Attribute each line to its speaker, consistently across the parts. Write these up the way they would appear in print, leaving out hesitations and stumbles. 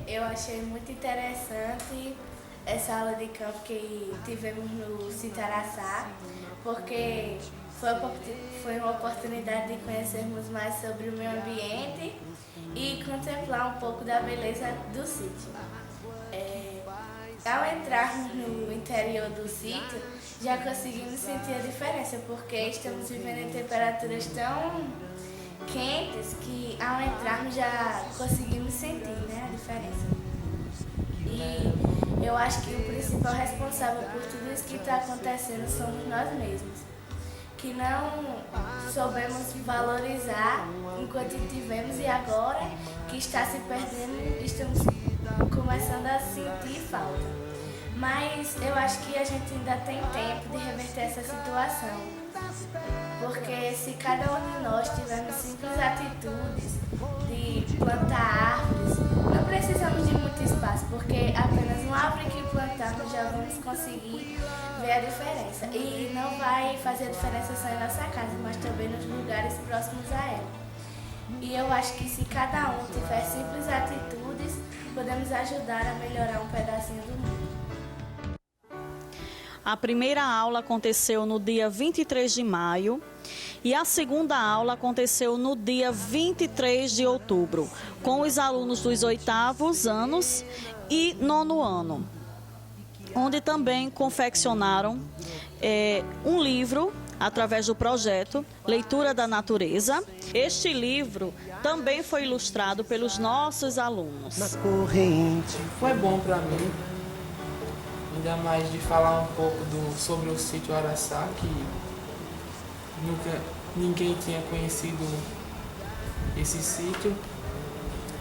Speaker 1: Eu achei muito interessante essa aula de campo que tivemos no Sítio Araçá, porque foi uma oportunidade de conhecermos mais sobre o meio ambiente e contemplar um pouco da beleza do sítio. Ao entrarmos no interior do sítio, já conseguimos sentir a diferença, porque estamos vivendo em temperaturas tão quentes que ao entrarmos já conseguimos sentir, né, a diferença. E eu acho que o principal responsável por tudo isso que está acontecendo somos nós mesmos, que não soubemos valorizar enquanto tivemos, e agora que está se perdendo, estamos começando a sentir falta. Mas eu acho que a gente ainda tem tempo de reverter essa situação, porque se cada um de nós tivermos simples atitudes de plantar árvores, não precisamos de muito espaço, porque apenas uma árvore que plantarmos já vamos conseguir ver a diferença. E não vai fazer a diferença só em nossa casa, mas também nos lugares próximos a ela. E eu acho que se cada um tiver simples atitudes, podemos ajudar a melhorar um pedacinho do mundo.
Speaker 2: A primeira aula aconteceu no dia 23 de maio e a segunda aula aconteceu no dia 23 de outubro, com os alunos dos 8º anos e 9º ano, onde também confeccionaram um livro através do projeto Leitura da Natureza. Este livro também foi ilustrado pelos nossos alunos.
Speaker 3: Na corrente.
Speaker 4: Foi bom para mim, ainda mais de falar um pouco sobre o Sítio Araçá, que ninguém tinha conhecido esse sítio.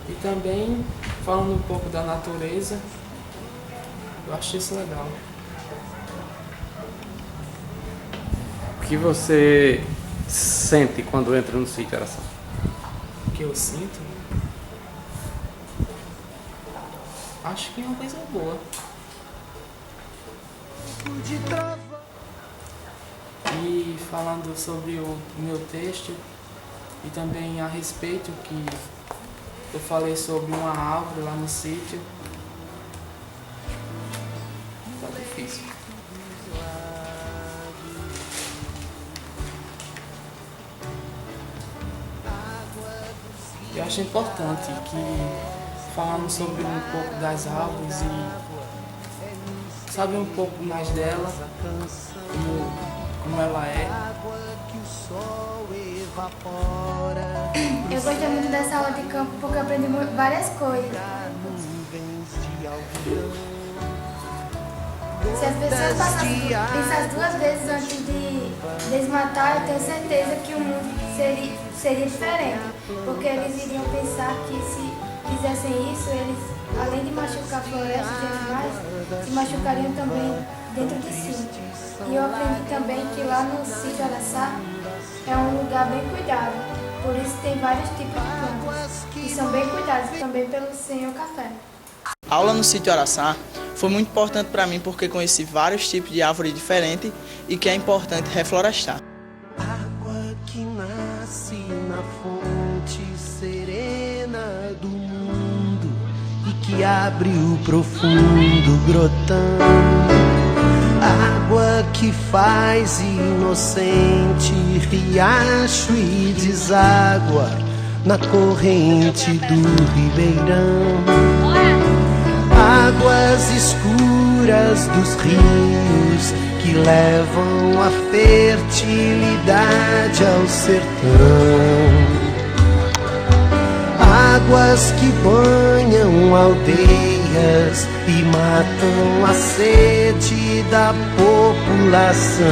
Speaker 4: E também falando um pouco da natureza, eu achei isso legal.
Speaker 5: O que você sente quando entra no Sítio Araçá?
Speaker 4: O que eu sinto? Acho que é uma coisa boa. E falando sobre o meu texto e também a respeito que eu falei sobre uma árvore lá no sítio. Tá difícil. Eu acho importante que falamos sobre um pouco das árvores e saber um pouco mais dela, como ela é.
Speaker 6: Eu gostei muito dessa aula de campo porque eu aprendi várias coisas. Se as pessoas pensassem 2 vezes antes de desmatar, eu tenho certeza que o mundo seria diferente. Porque eles iriam pensar que se fizessem isso, eles, além de machucar florestas e animais, se machucariam também dentro de si. E eu aprendi também que lá no Sítio Araçá é um lugar bem cuidado. Por isso tem vários tipos de plantas que são bem cuidados também pelo Senhor Café.
Speaker 7: A aula no Sítio Araçá foi muito importante para mim porque conheci vários tipos de árvore diferentes e que é importante reflorestar.
Speaker 3: Água que nasce na fonte serena do mundo e que abre o profundo brotando. Água que faz inocente riacho e deságua na corrente do ribeirão. Águas escuras dos rios que levam a fertilidade ao sertão. Águas que banham aldeias e matam a sede da população.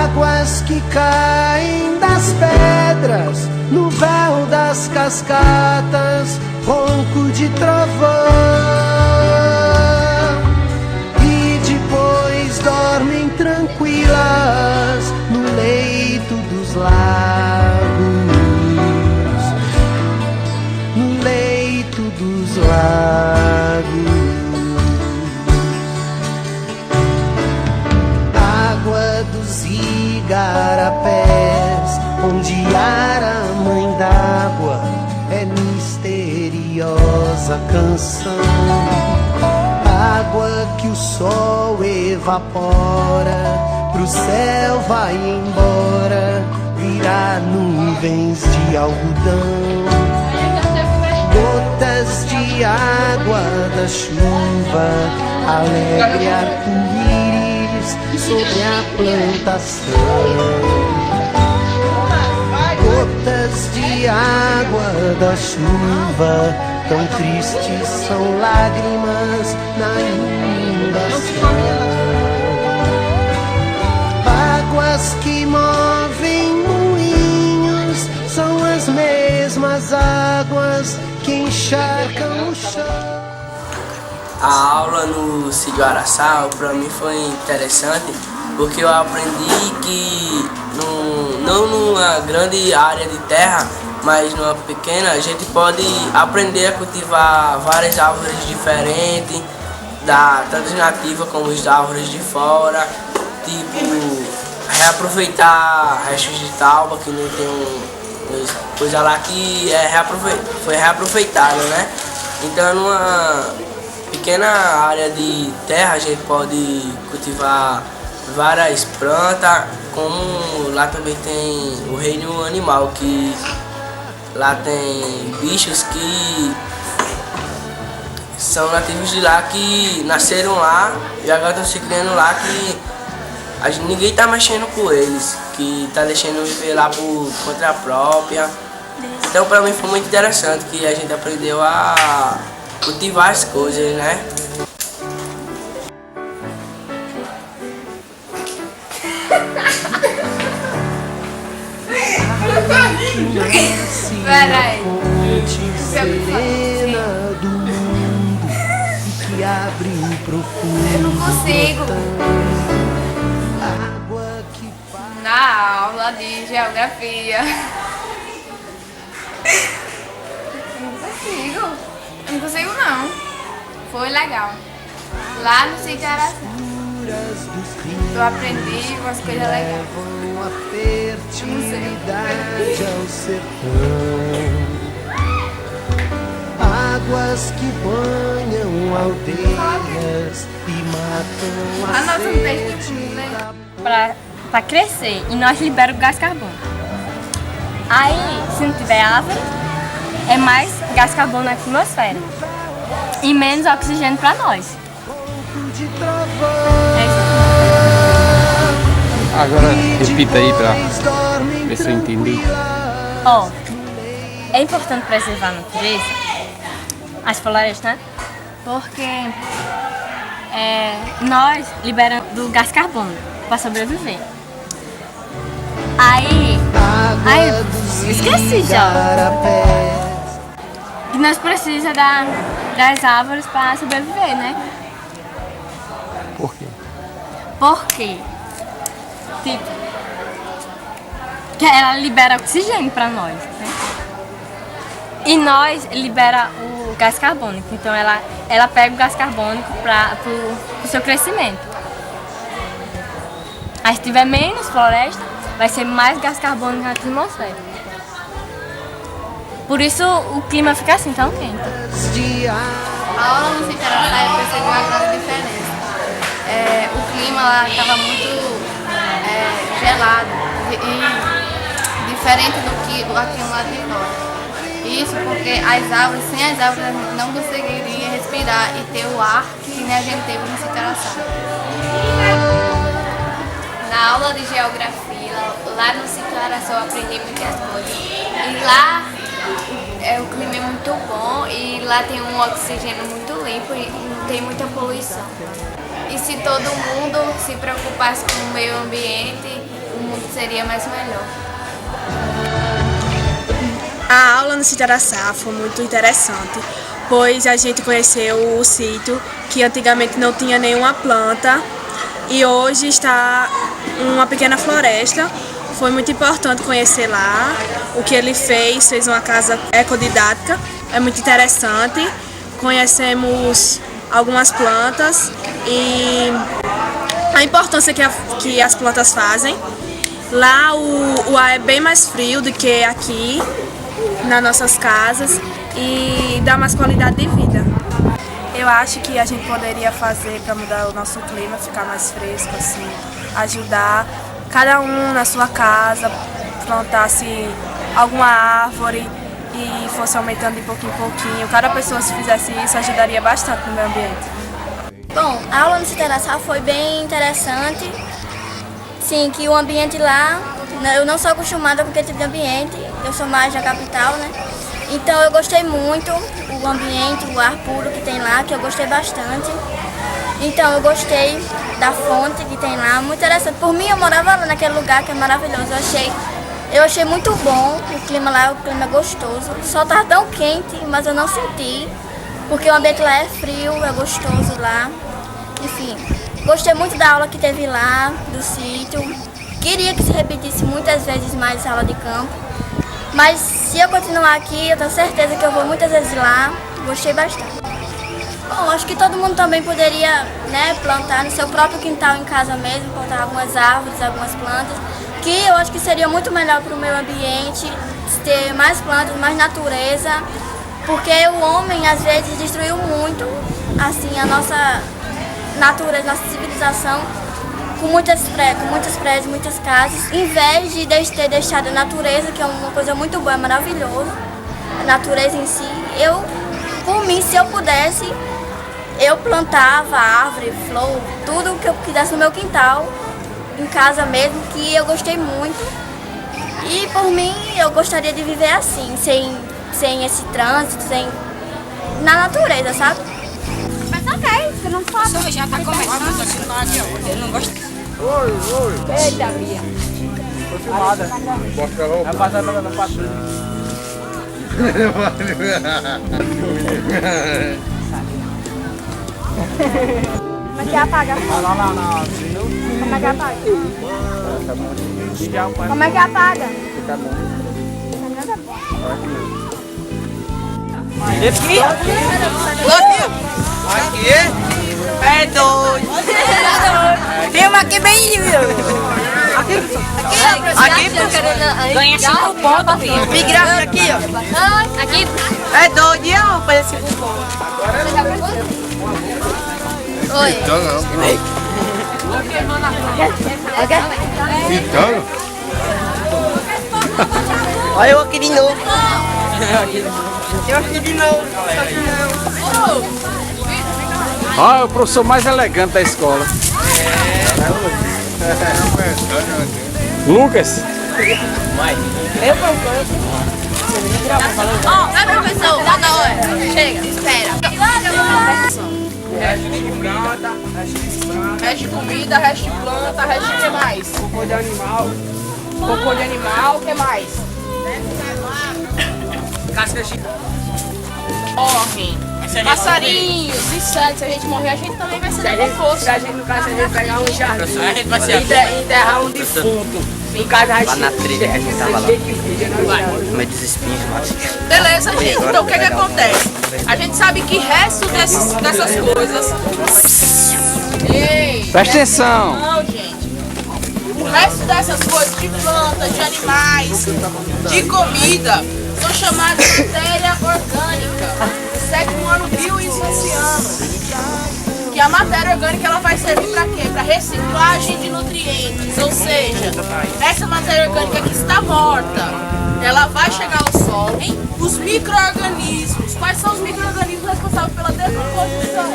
Speaker 3: Águas que caem das pedras no véu das cascatas, ronco de trovão, e depois dormem tranquilas no leito dos lagos, no leito dos lagos. Água dos igarapés, onde a mãe d'água é misteriosa. a canção. Água que o sol evapora, pro céu vai embora, virar nuvens de algodão. Gotas de água da chuva, alegre arco-íris sobre a plantação. Gotas de água da chuva, tão tristes são lágrimas na inundação. Águas que movem moinhos são as mesmas águas que encharcam o chão.
Speaker 8: A aula no Sítio Araçá para mim foi interessante porque eu aprendi que não numa grande área de terra, mas numa pequena, a gente pode aprender a cultivar várias árvores diferentes, tanto nativas como as árvores de fora, tipo reaproveitar restos de tauba que não tem coisa lá que foi reaproveitada, né? Então numa pequena área de terra a gente pode cultivar várias plantas, como lá também tem o reino animal, que lá tem bichos que são nativos de lá, que nasceram lá e agora estão se criando lá, que ninguém está mexendo com eles, que está deixando viver lá por conta própria. Então para mim foi muito interessante que a gente aprendeu a cultivar as coisas, né?
Speaker 6: Peraí.
Speaker 3: Serena do mundo que abre um profundo.
Speaker 6: Eu não consigo.
Speaker 3: Água que
Speaker 6: Na aula de geografia. Não consigo não. Foi legal. Lá no Sítio Araçá. Eu aprendi umas coisas legais.
Speaker 3: a fertilidade ao sertão. Águas que banham aldeias e matam a sede
Speaker 9: para crescer, e nós liberamos o gás carbônico. Aí, se não tiver árvore, é mais gás carbônico na atmosfera e menos oxigênio para nós.
Speaker 5: Agora repita aí para ver se eu entendi.
Speaker 9: Ó, é importante preservar a natureza, as florestas, né? Porque nós liberamos do gás carbônico para sobreviver. Aí esqueci já. Que nós precisamos das árvores para sobreviver, né?
Speaker 5: Por quê?
Speaker 9: Porque, tipo, que ela libera oxigênio para nós, né? E nós libera o gás carbônico. Então ela pega o gás carbônico para o seu crescimento. Aí se tiver menos floresta, vai ser mais gás carbônico na atmosfera. Por isso o clima fica assim tão quente.
Speaker 6: A aula no Sítio Araçá eu percebi uma grande diferença. O clima lá estava muito gelado e diferente do que aqui no lado de fora. Isso porque sem as árvores a gente não conseguiria respirar e ter o ar que a gente teve no Sítio Araçá.
Speaker 10: Na aula de geografia, lá no Sítio Araçá eu aprendi muitas coisas. E lá o clima é muito bom e lá tem um oxigênio muito limpo e não tem muita poluição. E se todo mundo se preocupasse com o meio ambiente, o mundo seria mais melhor.
Speaker 11: A aula no Sítio Araçá foi muito interessante, pois a gente conheceu o sítio que antigamente não tinha nenhuma planta e hoje está uma pequena floresta. Foi muito importante conhecer lá o que ele fez uma casa ecodidática, é muito interessante. Conhecemos algumas plantas e a importância que as plantas fazem. Lá o ar é bem mais frio do que aqui nas nossas casas e dar mais qualidade de vida. Eu acho que a gente poderia fazer para mudar o nosso clima, ficar mais fresco, assim, ajudar cada um na sua casa, plantasse alguma árvore e fosse aumentando de pouquinho em pouquinho. Cada pessoa, se fizesse isso, ajudaria bastante no meio ambiente.
Speaker 1: Bom, a aula no Sítio Araçá foi bem interessante. Sim, que o ambiente lá, eu não sou acostumada com aquele tipo de ambiente, eu sou mais da capital, né? Então eu gostei muito, o ambiente, o ar puro que tem lá, que eu gostei bastante. Então eu gostei da fonte que tem lá, muito interessante. Por mim, eu morava lá naquele lugar que é maravilhoso, eu achei muito bom, o clima lá, o clima é gostoso. O sol estava tão quente, mas eu não senti, porque o ambiente lá é frio, é gostoso lá. Enfim, gostei muito da aula que teve lá, do sítio. Queria que se repetisse muitas vezes mais essa aula de campo. Mas se eu continuar aqui, eu tenho certeza que eu vou muitas vezes lá. Gostei bastante. Bom, acho que todo mundo também poderia, né, plantar no seu próprio quintal em casa mesmo, plantar algumas árvores, algumas plantas, que eu acho que seria muito melhor para o meio ambiente, ter mais plantas, mais natureza, porque o homem às vezes destruiu muito assim, a nossa natureza, nossa civilização, com muitos prédios, muitas casas, em vez de ter deixado a natureza, que é uma coisa muito boa, é maravilhoso, a natureza em si. Por mim, se eu pudesse, eu plantava árvore, flor, tudo que eu quisesse no meu quintal, em casa mesmo, que eu gostei muito. E por mim, eu gostaria de viver assim, sem esse trânsito, na natureza, sabe?
Speaker 6: Mas ok, você não pode.
Speaker 12: Só já tá começando. Eu não gosto.
Speaker 3: Oi.
Speaker 12: Eita, Bia.
Speaker 3: Tô filmada. Mostra a roupa. Vai passar na patrulha.
Speaker 6: Como é que apaga?
Speaker 3: Não.
Speaker 6: Como é que apaga? Como é que apaga?
Speaker 3: Tá bom.
Speaker 12: Aqui. É doido. Filma aqui bem, viu? Aqui, ganha 5 pontos, filho. Me grava aqui, ó. Aqui. É doido, ó. Faz 5 pontos.
Speaker 10: Oi.
Speaker 3: Então não. Então?
Speaker 12: Olha eu aqui de novo.
Speaker 3: Eu aqui de novo. Ah, é o professor mais elegante da escola. Lucas.
Speaker 10: Ó, vai professor, tá na hora. Chega, espera.
Speaker 12: Resto de comida, resto de planta, resto de que mais? Cocô de animal. Cocô de animal, o que mais? Casca de... Morrem. Passarinhos, insetos, se a gente morrer, a gente também vai ser decomposto. Se a gente, no caso, a gente pegar um jardim e enterrar um defunto. Em casa a gente...
Speaker 13: Lá na trilha que a gente tava lá. No meio dos espinhos, mas...
Speaker 12: Beleza, gente. Então o que acontece? A gente sabe que resto dessas coisas... Ei!
Speaker 3: Presta atenção!
Speaker 12: Não, gente. O resto dessas coisas, de plantas, de animais, de comida, são chamadas de matéria orgânica. O sétimo ano viu isso esse ano. Que a matéria orgânica ela vai servir para quê? Para reciclagem de nutrientes. Ou seja, essa matéria orgânica que está morta, ela vai chegar ao solo. Os micro-organismos. Quais são os micro-organismos responsáveis pela decomposição?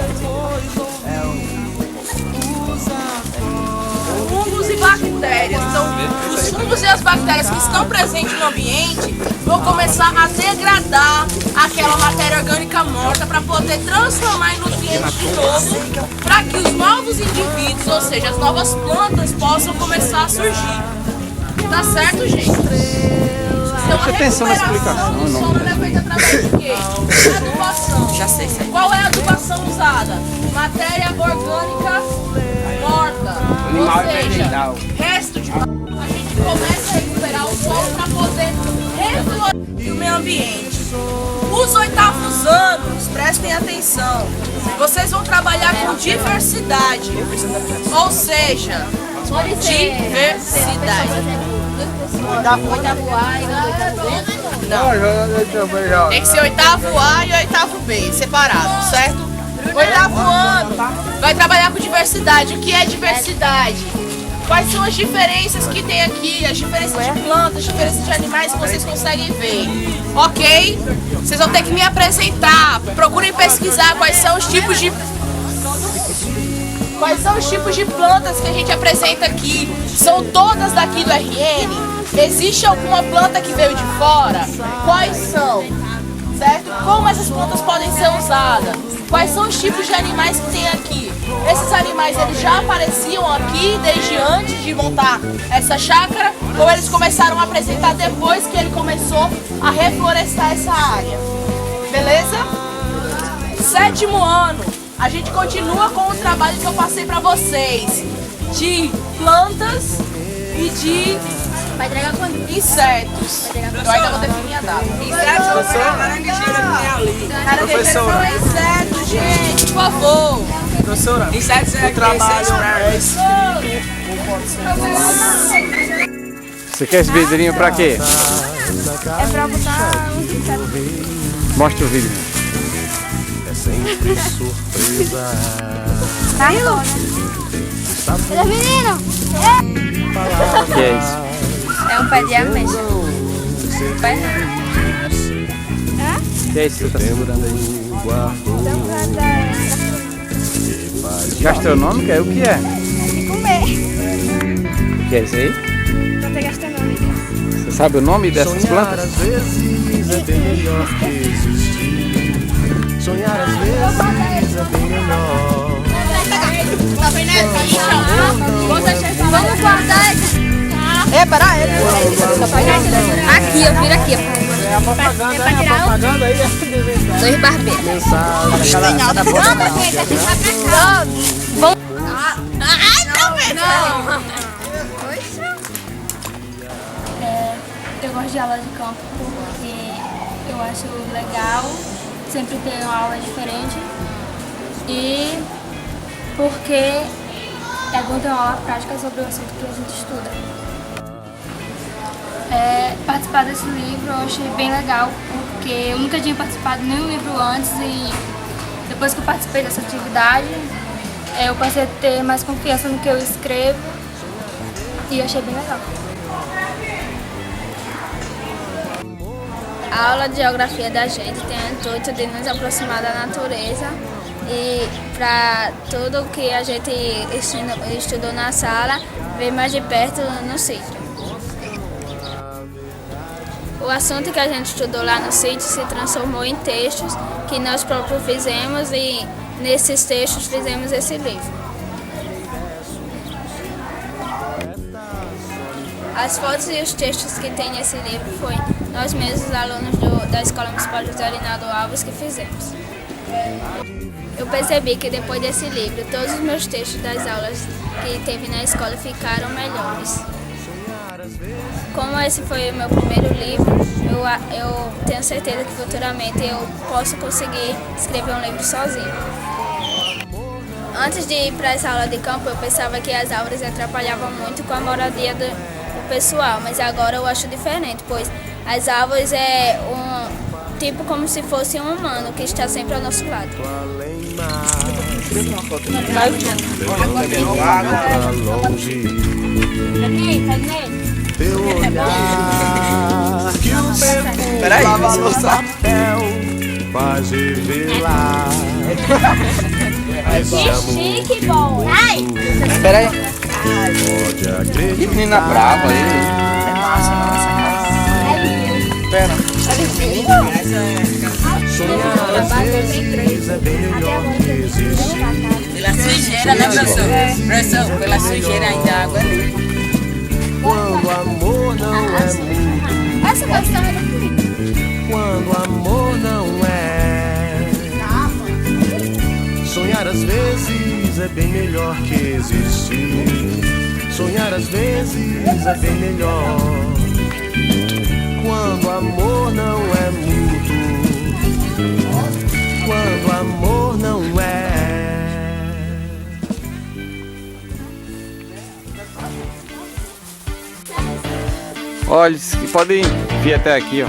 Speaker 12: Fungos e bactérias. Então, os fungos e as bactérias que estão presentes no ambiente vão começar a degradar aquela matéria orgânica morta para poder transformar em nutrientes de novo, para que os novos indivíduos, ou seja, as novas plantas, possam começar a surgir. Tá certo, gente? Então, a recuperação do solo é feita através de quê? Adubação.
Speaker 13: Já sei.
Speaker 12: Qual é a adubação usada? Matéria orgânica morta. Ou seja, resto de... A gente começa a recuperar o solo para poder reflorescer o meio ambiente. Os 8º anos, prestem atenção, vocês vão trabalhar com diversidade. Ou seja, diversidade. Não. Tem que ser oitavo A e oitavo B, separado, certo? Oitavo ano vai trabalhar com diversidade. O que é diversidade? Quais são as diferenças que tem aqui, as diferenças de plantas, as diferenças de animais que vocês conseguem ver, ok? Vocês vão ter que me apresentar, procurem pesquisar quais são os tipos de plantas que a gente apresenta aqui. São todas daqui do RN? Existe alguma planta que veio de fora? Quais são? Certo? Como essas plantas podem ser usadas? Quais são os tipos de animais que tem aqui? Esses animais, eles já apareciam aqui desde antes de montar essa chácara? Ou eles começaram a apresentar depois que ele começou a reflorestar essa área? Beleza? 7º ano, a gente continua com o trabalho que eu passei para vocês de plantas e de insetos. Eu ainda vou definir a data. Insetos, professora. Insetos, gente, por favor.
Speaker 3: Professora,
Speaker 12: insetos é
Speaker 3: o trabalho
Speaker 5: Você quer esse vidrinho pra quê?
Speaker 6: É pra botar uns insetos.
Speaker 5: Mostra o vídeo.
Speaker 3: É sempre surpresa.
Speaker 6: Carlos? Ele é menino?
Speaker 5: O que é isso?
Speaker 9: É um pé de ameixa. Pé
Speaker 5: O que é isso que você tá segurando aí? Gastronômica? O que é?
Speaker 6: De comer.
Speaker 5: O que é isso aí?
Speaker 6: Planta gastronômica.
Speaker 5: Você sabe o nome dessas plantas?
Speaker 3: Às vezes é bem melhor que existir. Sonhar às vezes é bem melhor.
Speaker 9: Vamos guardar esse.
Speaker 12: Peraí.
Speaker 9: Aqui, eu viro aqui.
Speaker 3: É a propaganda aí.
Speaker 9: 2 barbeiros.
Speaker 6: Vamos.
Speaker 1: Eu gosto de aula de campo porque eu acho legal sempre ter uma aula diferente e porque é bom ter uma aula prática sobre o assunto que a gente estuda. Participar desse livro eu achei bem legal porque eu nunca tinha participado de nenhum livro antes e depois que eu participei dessa atividade eu passei a ter mais confiança no que eu escrevo e eu achei bem legal.
Speaker 14: A aula de geografia da gente tem o intuito de nos aproximar da natureza e para tudo que a gente estudou na sala, ver mais de perto no sítio. O assunto que a gente estudou lá no sítio se transformou em textos que nós próprios fizemos e nesses textos fizemos esse livro. As fotos e os textos que tem nesse livro foi nós mesmos, os alunos da Escola Municipal José Arinaldo Alves, que fizemos. Eu percebi que depois desse livro, todos os meus textos das aulas que teve na escola ficaram melhores. Como esse foi o meu primeiro livro, eu tenho certeza que futuramente eu posso conseguir escrever um livro sozinho. Antes de ir para essa aula de campo, eu pensava que as árvores atrapalhavam muito com a moradia do pessoal, mas agora eu acho diferente, pois as árvores é tipo como se fosse um humano que está sempre ao nosso lado.
Speaker 3: Teu olhar que o tempo lava no papel faz revelar.
Speaker 6: Que chique, bom. Ai!
Speaker 5: Espera aí. Que menina brava aí.
Speaker 6: É massa,
Speaker 5: Espera.
Speaker 3: Sonhar às vezes é bem melhor que existir.
Speaker 15: Pela sujeira, né, professor? Professor, pela sujeira ainda a água é limpa.
Speaker 3: Quando o amor não é muito.
Speaker 6: Essa questão é do
Speaker 3: Quando o amor não é. Sonhar às vezes é bem melhor que existir. Sonhar às vezes é bem melhor. Quando o amor não é mútuo. Quando o amor não é.
Speaker 5: Olha, podem vir até aqui, ó.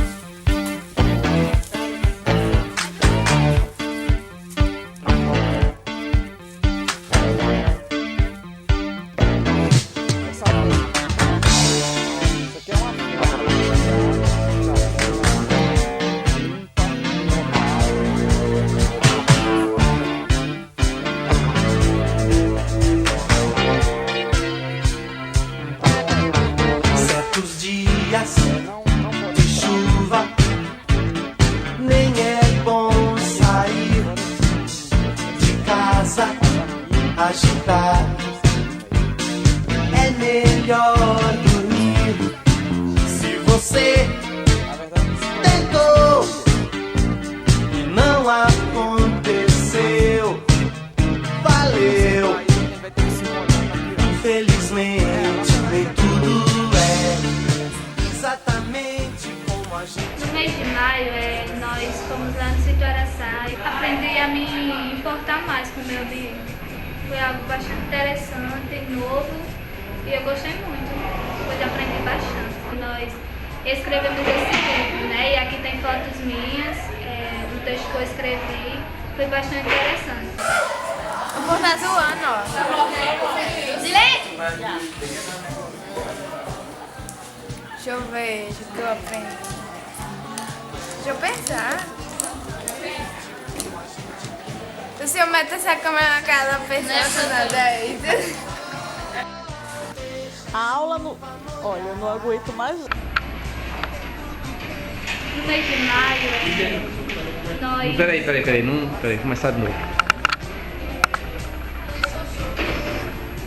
Speaker 14: mês de maio, nós fomos lá no Sítio Araçá e aprendi a me importar mais com o meio ambiente. Foi algo bastante interessante, novo, e eu gostei muito, pude aprender bastante. Nós escrevemos esse livro, né? E aqui tem fotos minhas, o texto que eu escrevi, foi bastante interessante.
Speaker 10: O povo tá zoando, ó. Silêncio! Deixa eu ver o que eu aprendo. Deixa eu pensar. Se eu meto essa câmera na cara da pessoa, nada é isso.
Speaker 2: A aula no... Olha, eu não aguento mais.
Speaker 14: No mês de maio, nós...
Speaker 5: Peraí, começar de novo.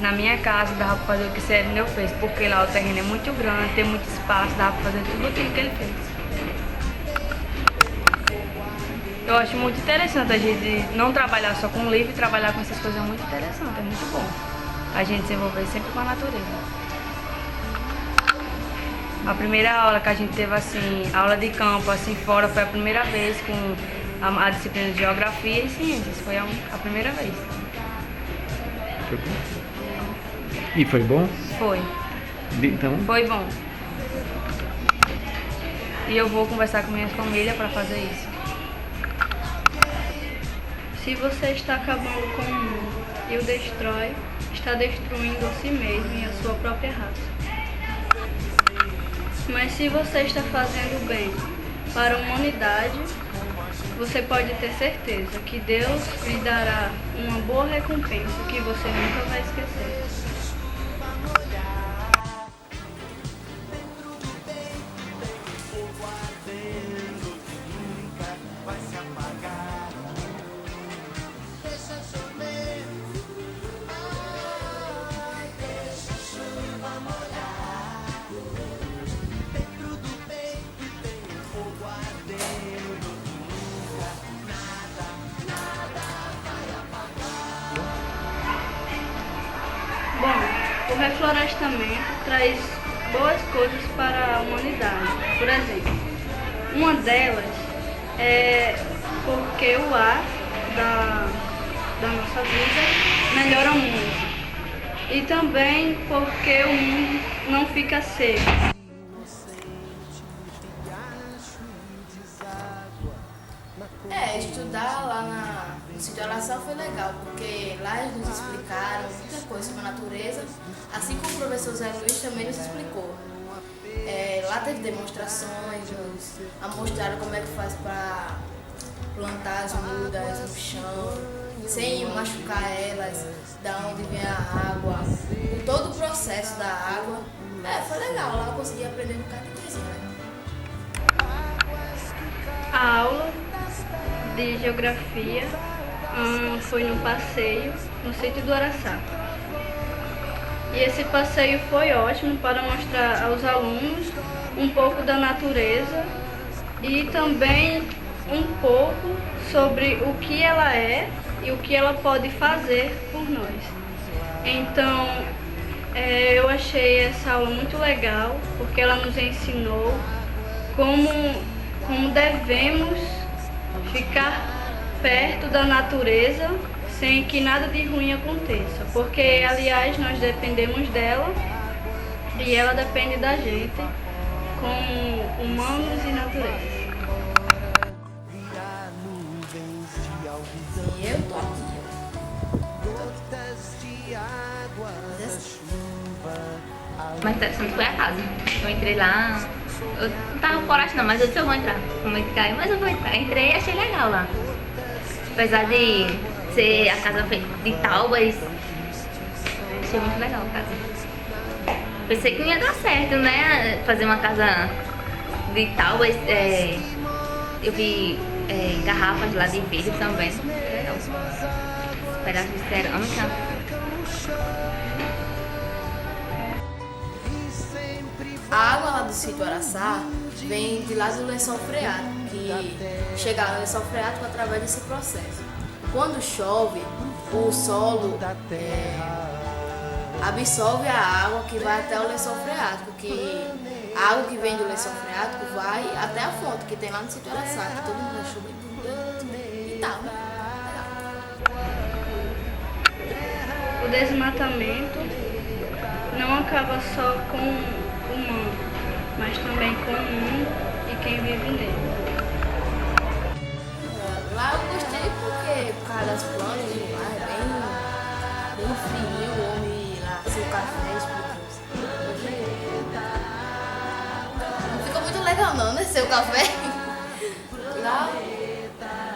Speaker 16: Na minha casa dava pra fazer o que o Célio fez, porque lá o terreno é muito grande, tem muito espaço, dava pra fazer tudo aquilo que ele fez. Eu acho muito interessante a gente não trabalhar só com livro e trabalhar com essas coisas, é muito interessante, é muito bom. A gente desenvolver sempre com a natureza. A primeira aula que a gente teve assim, aula de campo, assim fora, foi a primeira vez com a disciplina de Geografia e Ciências, foi a primeira vez.
Speaker 5: E foi bom?
Speaker 16: Foi.
Speaker 5: Então?
Speaker 16: Foi bom. E eu vou conversar com minha família para fazer isso.
Speaker 14: Se você está acabando com o mundo e o destrói, está destruindo a si mesmo e a sua própria raça. Mas se você está fazendo bem para a humanidade, você pode ter certeza que Deus lhe dará uma boa recompensa que você nunca vai esquecer. Bom, o reflorestamento traz boas coisas para a humanidade. Por exemplo, uma delas é porque o ar da nossa vida melhora muito. E também porque o mundo não fica seco.
Speaker 1: Estudar lá no Sítio Araçá foi legal, porque lá eles nos explicaram muita coisa sobre a natureza, assim como o professor Zé Luiz também nos explicou. Lá teve demonstrações, nos mostraram como é que faz para plantar as mudas no chão, sem machucar elas, da onde vem a água, todo o processo da água. Foi legal, lá eu consegui aprender um bocado de coisinha.
Speaker 14: A aula de Geografia foi no passeio no Sítio do Araçá. E esse passeio foi ótimo para mostrar aos alunos um pouco da natureza e também um pouco sobre o que ela é e o que ela pode fazer por nós. Então, eu achei essa aula muito legal, porque ela nos ensinou como devemos ficar perto da natureza sem que nada de ruim aconteça, porque aliás nós dependemos dela e ela depende da gente como humanos e natureza.
Speaker 1: E eu tô aqui.
Speaker 17: Mais interessante foi a casa. Eu entrei lá, eu não tava com coragem não, mas eu disse eu vou entrar. Com medo de cair, mas eu vou entrar. Entrei e achei legal lá. Apesar de ser a casa feita de tábuas, achei muito legal a casa. Pensei que não ia dar certo, né? Fazer uma casa de tábuas. Eu vi garrafas lá de vidro também. Legal. Pedaço de cerâmica.
Speaker 1: A água lá do Sítio Araçá vem de lá do lençol freático, que chega no lençol freático através desse processo. Quando chove, o solo absorve a água que vai até o lençol freático, que
Speaker 18: A água que vem do lençol freático vai até a fonte que tem lá no sítio Araçá, que todo mundo achou bem bonito e tal, né?
Speaker 16: O desmatamento não acaba só com o humano, mas também com o mundo e quem vive nele.
Speaker 18: Lá eu gostei porque, por causa das plantas, lá é bem frio, o homem lá, seu café, não fica muito legal não, né, seu café? Lá,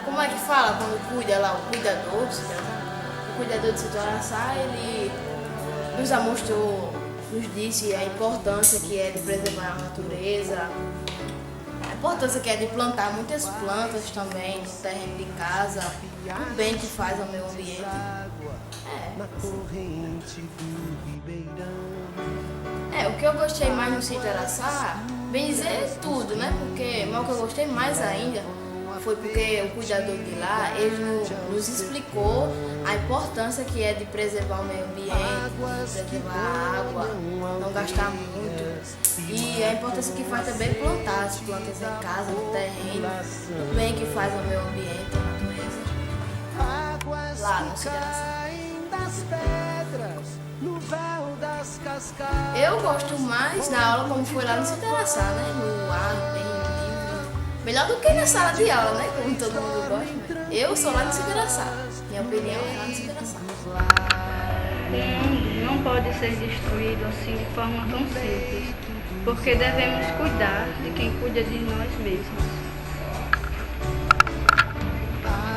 Speaker 18: como é que fala quando cuida lá, o cuidador do sítio Araçá, ele nos mostrou, nos disse a importância que é de preservar a natureza, a importância que é de plantar muitas plantas também no terreno de casa, o bem que faz ao meio ambiente. O que eu gostei mais no sítio Araçá, bem dizer tudo, né? Porque o que eu gostei mais ainda foi porque o cuidador de lá, ele nos explicou a importância que é de preservar o meio ambiente, preservar a água, não gastar muito. E a importância que faz também plantar as plantas em casa, no terreno, o bem que faz ao meio ambiente, à natureza. Lá no sítio Araçá. Eu gosto mais da aula como foi lá no sítio Araçá, né? No ar, bem livre. Melhor do que na sala de aula, né? Como todo mundo gosta. Eu sou lá no sítio Araçá. Minha opinião é lá no sítio Araçá.
Speaker 16: O mundo não pode ser destruído assim de forma tão simples, porque devemos cuidar de quem cuida de nós mesmos.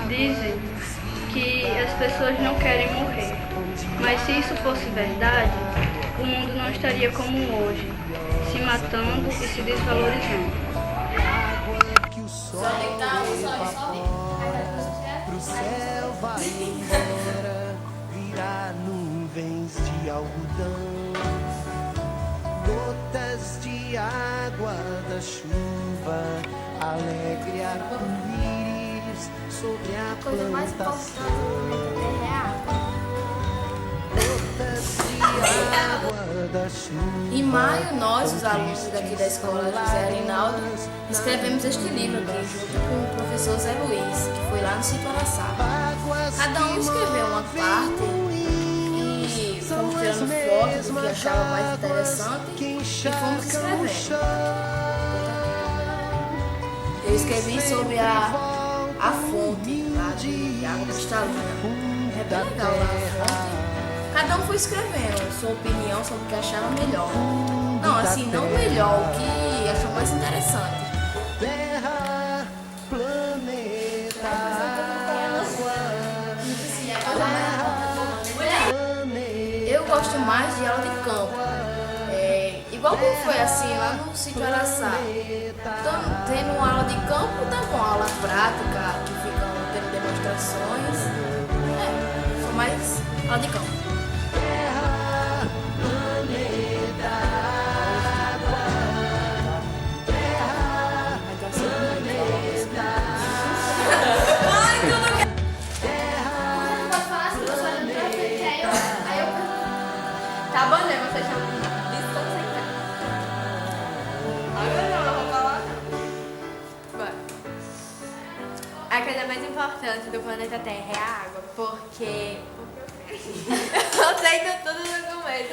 Speaker 16: Dizem que as pessoas não querem morrer, mas se isso fosse verdade, o mundo não estaria como hoje, se matando e se desvalorizando.
Speaker 18: Só deitar o sol.
Speaker 3: Pro céu vai embora, virá nuvens de algodão, gotas de água da chuva, alegre arco-íris sobre a plantação.
Speaker 18: Em maio, nós, os alunos daqui da escola José Arinaldo, escrevemos este livro aqui junto com o professor Zé Luiz, que foi lá no sítio Araçá. Cada um escreveu uma parte e fomos tirando fotos do que achava mais interessante e fomos escrevendo. Eu escrevi sobre a fonte lá de água cristalina. É bem legal lá a fonte. Cada um foi escrevendo sua opinião sobre o que achava melhor. Não, assim, não melhor, o que achou mais interessante.
Speaker 3: Terra, planeta,
Speaker 18: eu gosto mais de aula de campo. Igual como foi assim lá no sítio Araçá. Tendo uma aula de campo, tá bom, aula prática, que ficam tendo demonstrações. Sou mais aula de campo.
Speaker 10: Tá bom, né? Você chama de desconcentrar. Agora não vou falar não. Bora. A coisa mais importante do planeta Terra é a água, porque... Eu sei de tudo no começo.